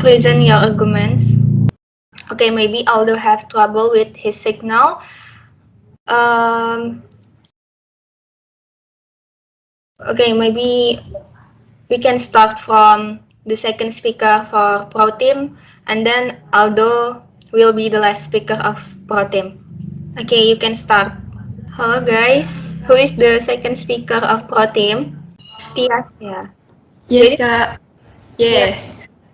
present your arguments. Okay, maybe Aldo have trouble with his signal. Okay, maybe we can start from the second speaker for Pro Team, and then Aldo will be the last speaker of Pro Team. Okay, you can start. Hello guys, who is the second speaker of Pro Team? Tias ya. Yes, Jadi, Kak. ya. Yeah.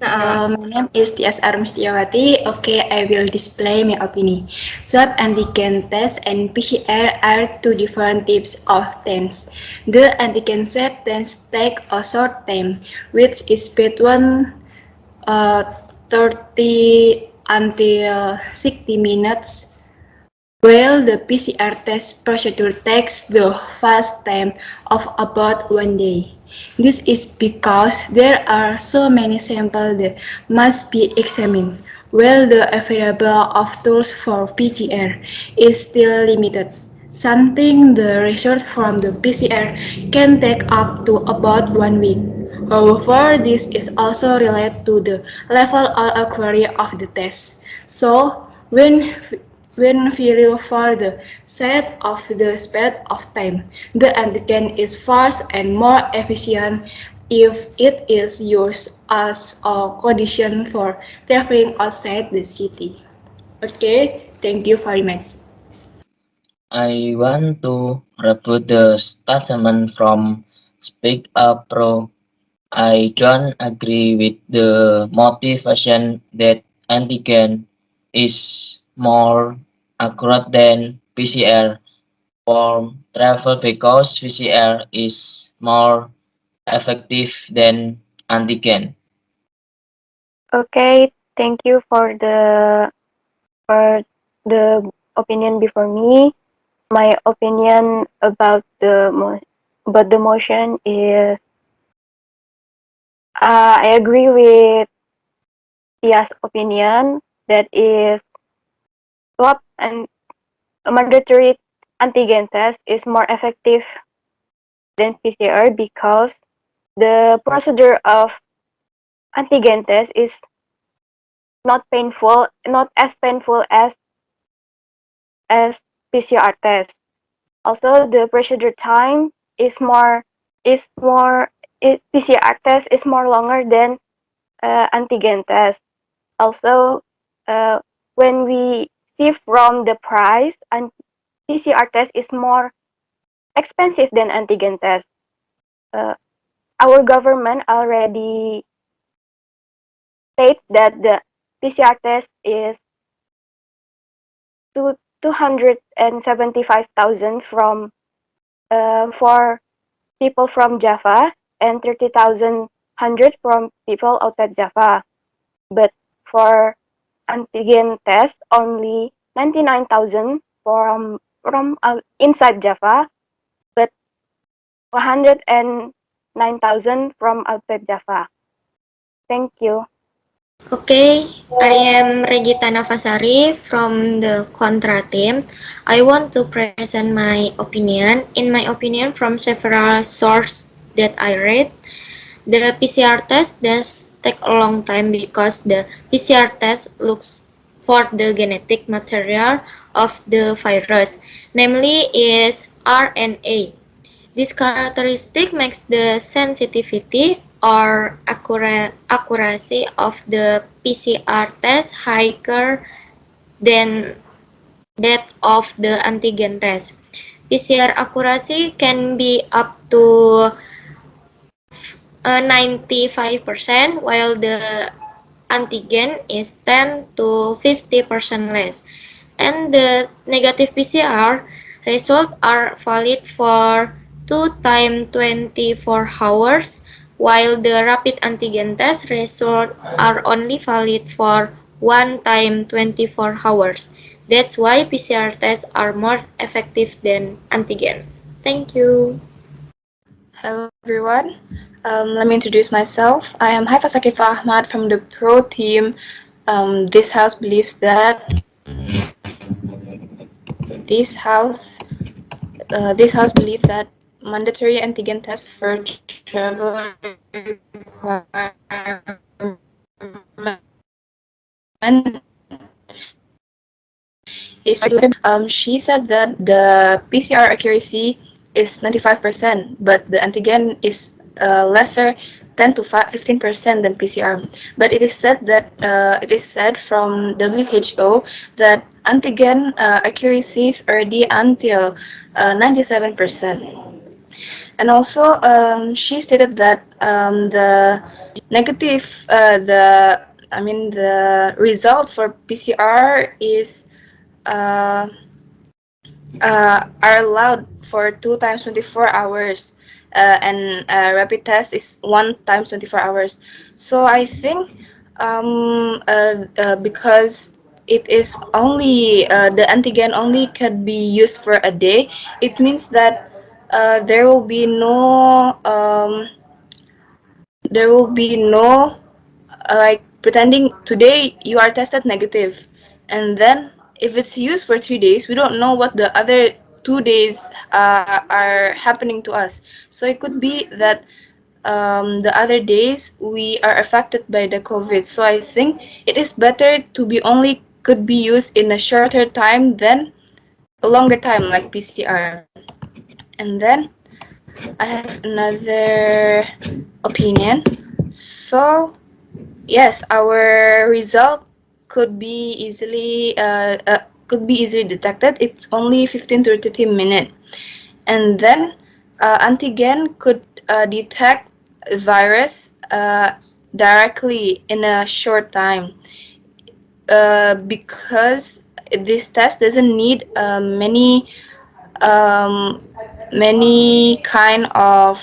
My name is Tias Armstiawati. Okay, I will display my opinion. Swab antigen test and PCR are two different types of tests. The antigen swab test take a short time, which is between 30 until 60 minutes, while the PCR test procedure takes the fast time of about 1 day. This is because there are so many samples that must be examined, while the availability of tools for PCR is still limited. Something the results from the PCR can take up to about 1 week. However, this is also related to the level or accuracy of the test. So, when value for the set of the speed of time, the antigen is fast and more efficient if it is used as a condition for traveling outside the city. Okay, thank you very much. I want to rebut the statement from Speak Up Pro. I don't agree with the motivation that antigen is more accurate than PCR for travel because PCR is more effective than antigen. Okay, thank you for the opinion before me. My opinion about the motion is I agree with Tia's opinion that is swab and a mandatory antigen test is more effective than PCR because the procedure of antigen test is not as painful as PCR test. Also, the procedure time is more is more PCR test is more longer than antigen test. Also, uh, when we see from the price, and PCR test is more expensive than antigen test. Uh, our government already state that the PCR test is 275,000 from for people from Java and 30,000 from people outside Java. But for antigen test, only 99,000 from inside Java, but 109,000 from outside Java. Thank you. Okay, I am Regitana Fazri from the Contra team. I want to present my opinion. In my opinion, from several sources that I read, the PCR test does take a long time because the PCR test looks for the genetic material of the virus, namely is RNA. This characteristic makes the sensitivity or accuracy of the PCR test higher than that of the antigen test. PCR accuracy can be up to 95%, while the antigen is 10 to 50% less. And the negative PCR results are valid for 2 times 24 hours, while the rapid antigen test results are only valid for 1 time 24 hours. That's why PCR tests are more effective than antigens. Thank you. Hello everyone. Let me introduce myself. I am Haifa Sakifa Ahmad from the Pro team. This house believes that this house this house believes that mandatory antigen tests for travel requirement she said that the PCR accuracy is 95%, but the antigen is lesser 10 to 15% than PCR. But it is said from WHO that antigen accuracies are the until 97%. And also, she stated that the negative, the result for PCR is uh, are allowed for 2 times 24 hours, and rapid test is 1 times 24 hours. So I think because it is only the antigen only can be used for a day, it means that there will be no like pretending today you are tested negative, and then if it's used for 3 days, we don't know what the other 2 days are happening to us. So it could be that the other days we are affected by the COVID. So I think it is better to be only could be used in a shorter time than a longer time like PCR. And then I have another opinion. So yes, our result could be easily detected. It's only 15 to 30 minutes, and then antigen could detect virus directly in a short time, because this test doesn't need um, many kind of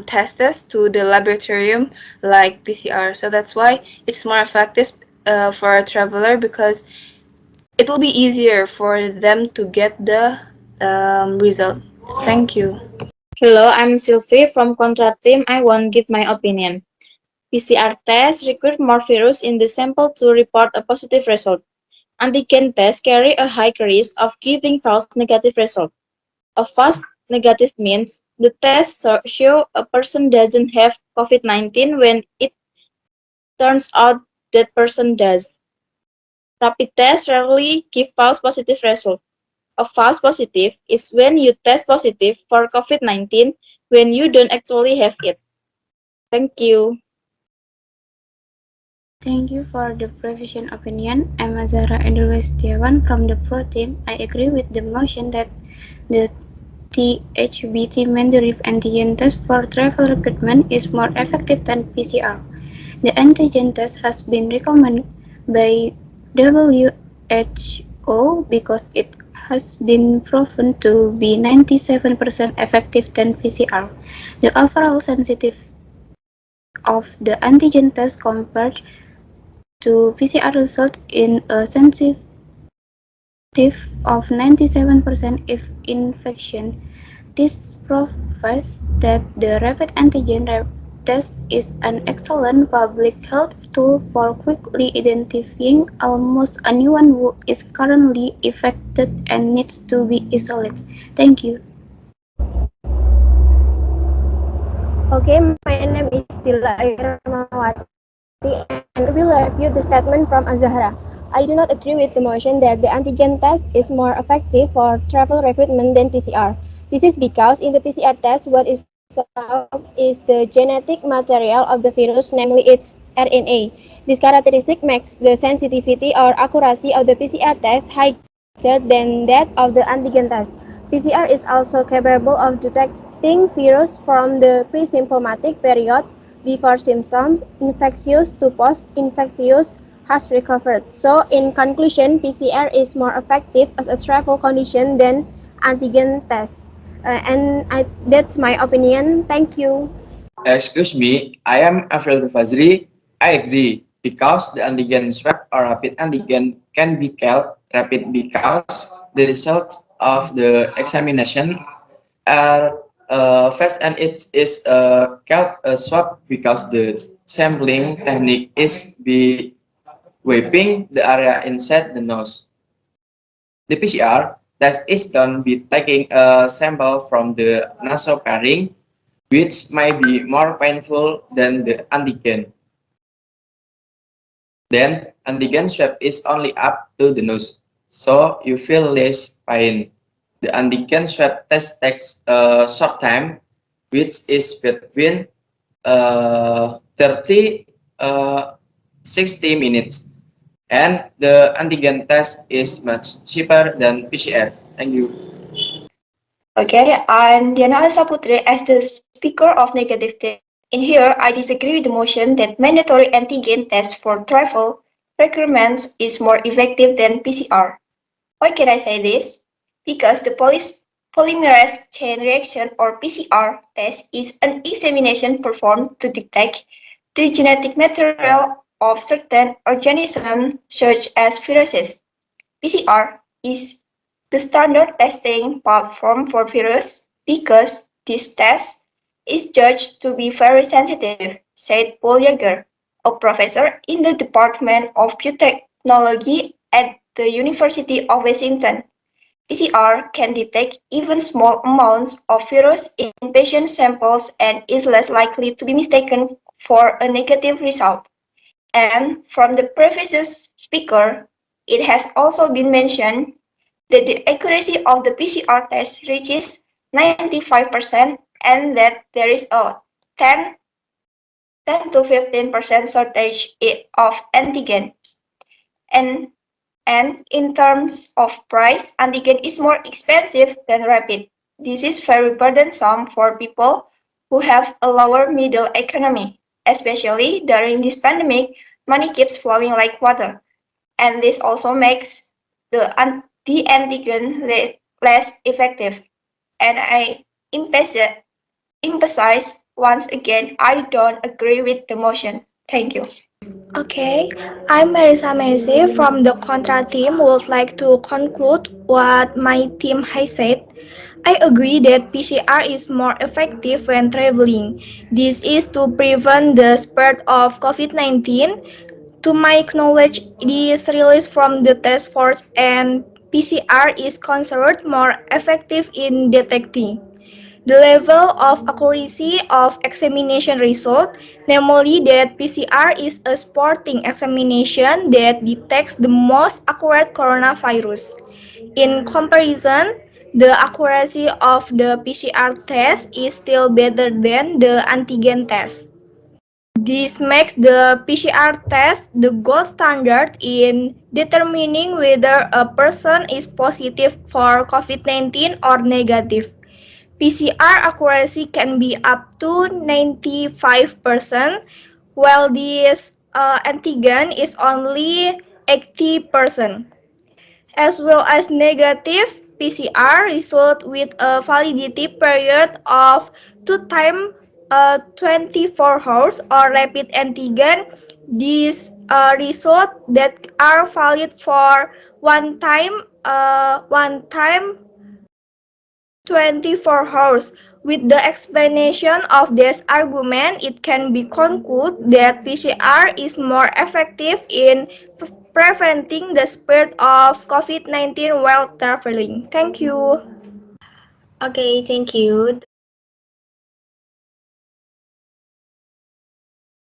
tests to the laboratorium like PCR. So that's why it's more effective for a traveler, because it will be easier for them to get the result. Thank you. Hello, I'm Sylvie from Contra Team. I want to give my opinion. PCR tests require more virus in the sample to report a positive result. Antigen tests carry a high risk of giving false negative result. A false negative means the test show a person doesn't have COVID-19 when it turns out that person does. Rapid tests rarely give false positive result. A false positive is when you test positive for COVID-19 when you don't actually have it. Thank you. Thank you for the provision opinion. I'm Azara Edelweiss Setiawan from the Pro Team. I agree with the motion that the THBT mandatory antigen test for travel recruitment is more effective than PCR. The antigen test has been recommended by WHO because it has been proven to be 97% effective than PCR. The overall sensitivity of the antigen test compared to PCR result in a sensitivity of 97% if infection. This proves that the rapid antigen test is an excellent public health tool for quickly identifying almost anyone who is currently infected and needs to be isolated. Thank you. Okay, my name is Dila Irmawati and I will review the statement from Azahra. I do not agree with the motion that the antigen test is more effective for travel recruitment than PCR. This is because in the PCR test, what is solved is the genetic material of the virus, namely its RNA. This characteristic makes the sensitivity or accuracy of the PCR test higher than that of the antigen test. PCR is also capable of detecting virus from the pre-symptomatic period before symptoms, infectious to post-infectious has recovered. So, in conclusion, PCR is more effective as a travel condition than antigen test. That's my opinion. Thank you. Excuse me, I am Afrialdo Fazri. I agree because the antigen swab or rapid antigen can be called rapid because the results of the examination are fast, and it is called a swab because the sampling technique is by wiping the area inside the nose. The PCR test is done by taking a sample from the nasopharynx, which might be more painful than the antigen. Then antigen swab is only up to the nose, so you feel less pain. The antigen swab test takes a short time, which is between 30 60 minutes, and the antigen test is much cheaper than PCR. Thank you. Okay, I'm Diana Saputri as the speaker of negative test. In here, I disagree with the motion that mandatory antigen test for travel requirements is more effective than PCR. Why can I say this? Because the polymerase chain reaction or PCR test is an examination performed to detect the genetic material of certain organisms such as viruses. PCR is the standard testing platform for virus because this test is judged to be very sensitive, said Paul Yeager, a professor in the Department of Biotechnology at the University of Washington. PCR can detect even small amounts of virus in patient samples and is less likely to be mistaken for a negative result. And from the previous speaker, it has also been mentioned that the accuracy of the PCR test reaches 95% and that there is a 10 to 15% shortage of antigen. And, and in terms of price, antigen is more expensive than rapid. This is very burdensome for people who have a lower middle economy. Especially during this pandemic, money keeps flowing like water. And this also makes the antigen less effective. And I emphasize once again, I don't agree with the motion. Thank you. Okay, I'm Marisa Messi from the Contra team. Would like to conclude what my team has said. I agree that PCR is more effective when traveling. This is to prevent the spread of COVID-19. To my knowledge, this release from the task force and PCR is considered more effective in detecting the level of accuracy of examination result, namely that PCR is a sporting examination that detects the most accurate coronavirus. In comparison, the accuracy of the PCR test is still better than the antigen test. This makes the PCR test the gold standard in determining whether a person is positive for COVID-19 or negative. PCR accuracy can be up to 95%, while this antigen is only 80%, as well as negative PCR result with a validity period of 2 times 24 hours or rapid antigen. These result that are valid for one time 24 hours. With the explanation of this argument, it can be concluded that PCR is more effective in preventing the spread of COVID-19 while traveling. Thank you. Okay, thank you.